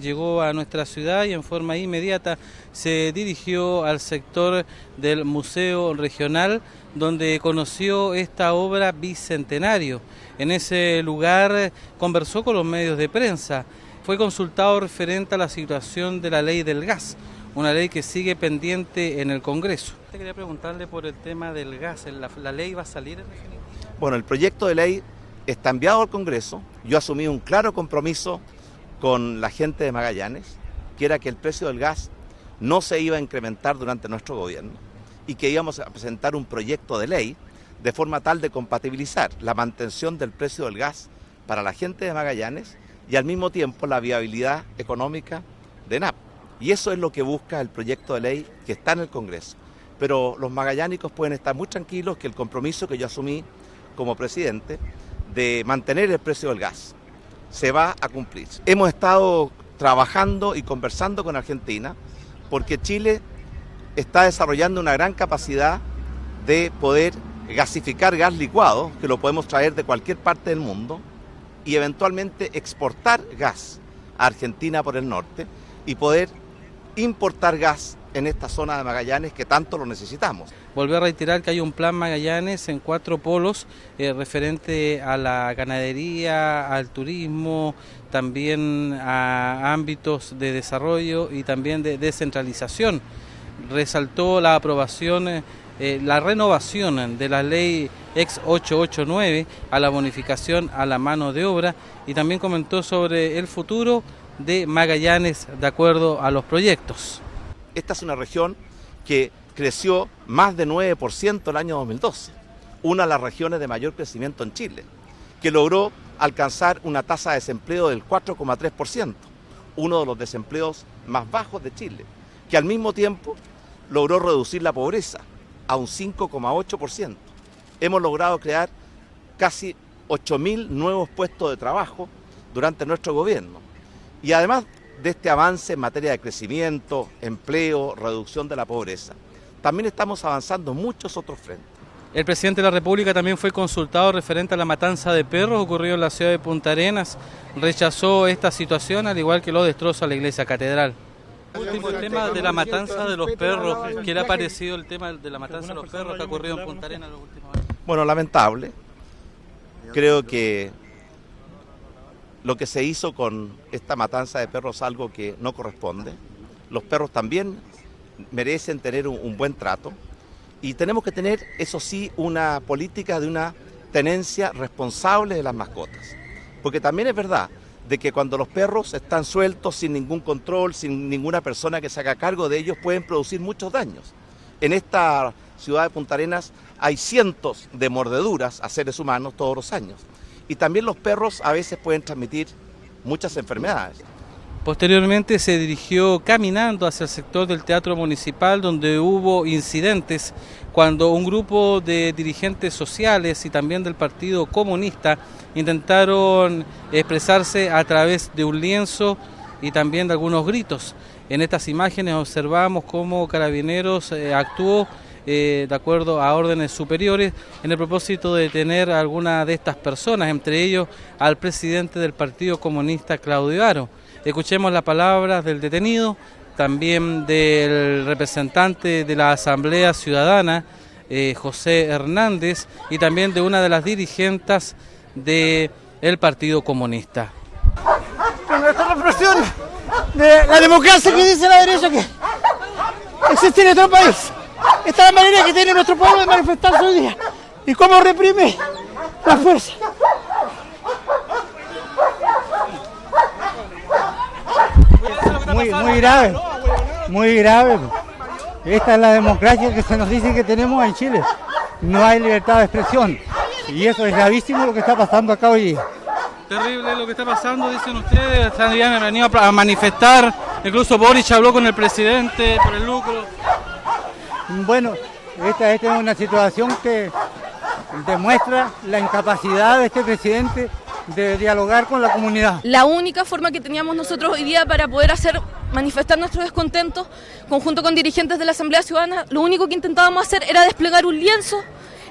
Llegó a nuestra ciudad y en forma inmediata se dirigió al sector del Museo Regional, donde conoció esta obra bicentenario. En ese lugar conversó con los medios de prensa. Fue consultado referente a la situación de la ley del gas, una ley que sigue pendiente en el Congreso. Quería preguntarle por el tema del gas. ¿La ley va a salir en definitiva? Bueno, el proyecto de ley está enviado al Congreso. Yo asumí un claro compromiso con la gente de Magallanes, que era que el precio del gas no se iba a incrementar durante nuestro gobierno y que íbamos a presentar un proyecto de ley de forma tal de compatibilizar la mantención del precio del gas para la gente de Magallanes y al mismo tiempo la viabilidad económica de ENAP. Y eso es lo que busca el proyecto de ley que está en el Congreso. Pero los magallánicos pueden estar muy tranquilos que el compromiso que yo asumí como presidente de mantener el precio del gas se va a cumplir. Hemos estado trabajando y conversando con Argentina porque Chile está desarrollando una gran capacidad de poder gasificar gas licuado, que lo podemos traer de cualquier parte del mundo, y eventualmente exportar gas a Argentina por el norte y poder importar gas en esta zona de Magallanes que tanto lo necesitamos. Volvió a reiterar que hay un plan Magallanes en 4 polos referente a la ganadería, al turismo, también a ámbitos de desarrollo y también de descentralización. Resaltó la aprobación, la renovación de la ley ex 889 a la bonificación a la mano de obra y también comentó sobre el futuro de Magallanes de acuerdo a los proyectos. Esta es una región que creció más de 9% el año 2012, una de las regiones de mayor crecimiento en Chile, que logró alcanzar una tasa de desempleo del 4,3%, uno de los desempleos más bajos de Chile, que al mismo tiempo logró reducir la pobreza a un 5,8%. Hemos logrado crear casi 8.000 nuevos puestos de trabajo durante nuestro gobierno. Y además de este avance en materia de crecimiento, empleo, reducción de la pobreza, también estamos avanzando en muchos otros frentes. El presidente de la República también fue consultado referente a la matanza de perros ocurrido en la ciudad de Punta Arenas. Rechazó esta situación, al igual que los destrozos a la iglesia catedral. El tema de la matanza de los perros, ¿qué le ha parecido el tema de la matanza de los perros que ha ocurrido en Punta Arenas los últimos años? Bueno, lamentable. Creo que lo que se hizo con esta matanza de perros es algo que no corresponde. Los perros también merecen tener un buen trato y tenemos que tener, eso sí, una política de una tenencia responsable de las mascotas. Porque también es verdad de que cuando los perros están sueltos, sin ningún control, sin ninguna persona que se haga cargo de ellos, pueden producir muchos daños. En esta ciudad de Punta Arenas hay cientos de mordeduras a seres humanos todos los años. Y también los perros a veces pueden transmitir muchas enfermedades. Posteriormente se dirigió caminando hacia el sector del Teatro Municipal, donde hubo incidentes cuando un grupo de dirigentes sociales y también del Partido Comunista intentaron expresarse a través de un lienzo y también de algunos gritos. En estas imágenes observamos cómo Carabineros actuó de acuerdo a órdenes superiores en el propósito de detener a alguna de estas personas, entre ellos al presidente del Partido Comunista, Claudio Aro. Escuchemos las palabras del detenido, también del representante de la Asamblea Ciudadana, José Hernández, y también de una de las dirigentes del Partido Comunista. Con esta represión de la democracia que dice la derecha que existe en nuestro país, esta es la manera que tiene nuestro pueblo de manifestarse hoy día y cómo reprime la fuerza. Muy grave. Esta es la democracia que se nos dice que tenemos en Chile. No hay libertad de expresión y eso es gravísimo lo que está pasando acá hoy día. Terrible lo que está pasando, dicen ustedes, han venido a manifestar, incluso Boric habló con el presidente por el lucro. Bueno, esta es una situación que demuestra la incapacidad de este presidente de dialogar con la comunidad. La única forma que teníamos nosotros hoy día para poder manifestar nuestro descontento, conjunto con dirigentes de la Asamblea Ciudadana, lo único que intentábamos hacer era desplegar un lienzo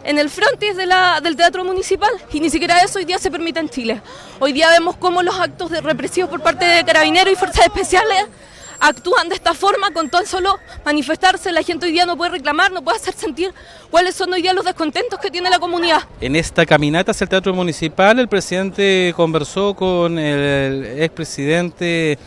en el frontis del Teatro Municipal, y ni siquiera eso hoy día se permite en Chile. Hoy día vemos cómo los actos represivos por parte de Carabineros y Fuerzas Especiales actúan de esta forma. Con tan solo manifestarse, la gente hoy día no puede reclamar, no puede hacer sentir cuáles son hoy día los descontentos que tiene la comunidad. En esta caminata hacia el Teatro Municipal, el presidente conversó con el expresidente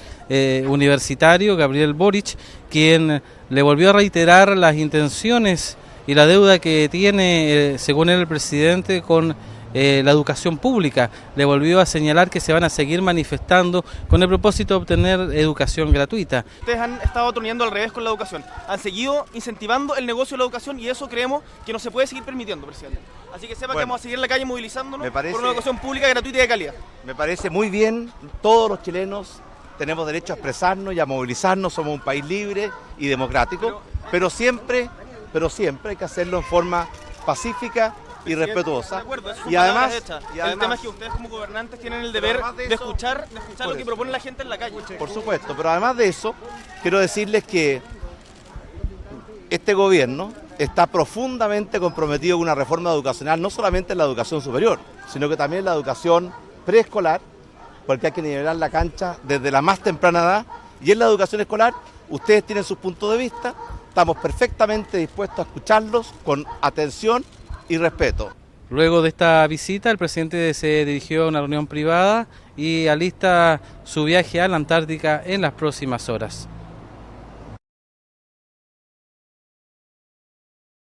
universitario, Gabriel Boric, quien le volvió a reiterar las intenciones y la deuda que tiene, según él, el presidente, con la educación pública. Le volvió a señalar que se van a seguir manifestando con el propósito de obtener educación gratuita. Ustedes han estado torneando al revés con la educación, han seguido incentivando el negocio de la educación y eso creemos que no se puede seguir permitiendo, presidente. Así que sepa que vamos a seguir en la calle movilizándonos por una educación pública gratuita y de calidad. Me parece muy bien, todos los chilenos tenemos derecho a expresarnos y a movilizarnos, somos un país libre y democrático, pero siempre hay que hacerlo en forma pacífica y respetuosa. Y además, el tema es que ustedes como gobernantes tienen el deber de escuchar lo que propone la gente en la calle. Por supuesto, pero además de eso, quiero decirles que este gobierno está profundamente comprometido con una reforma educacional, no solamente en la educación superior, sino que también en la educación preescolar, porque hay que nivelar la cancha desde la más temprana edad, y en la educación escolar ustedes tienen sus puntos de vista, estamos perfectamente dispuestos a escucharlos con atención y respeto. Luego de esta visita, el presidente se dirigió a una reunión privada y alista su viaje a la Antártica en las próximas horas.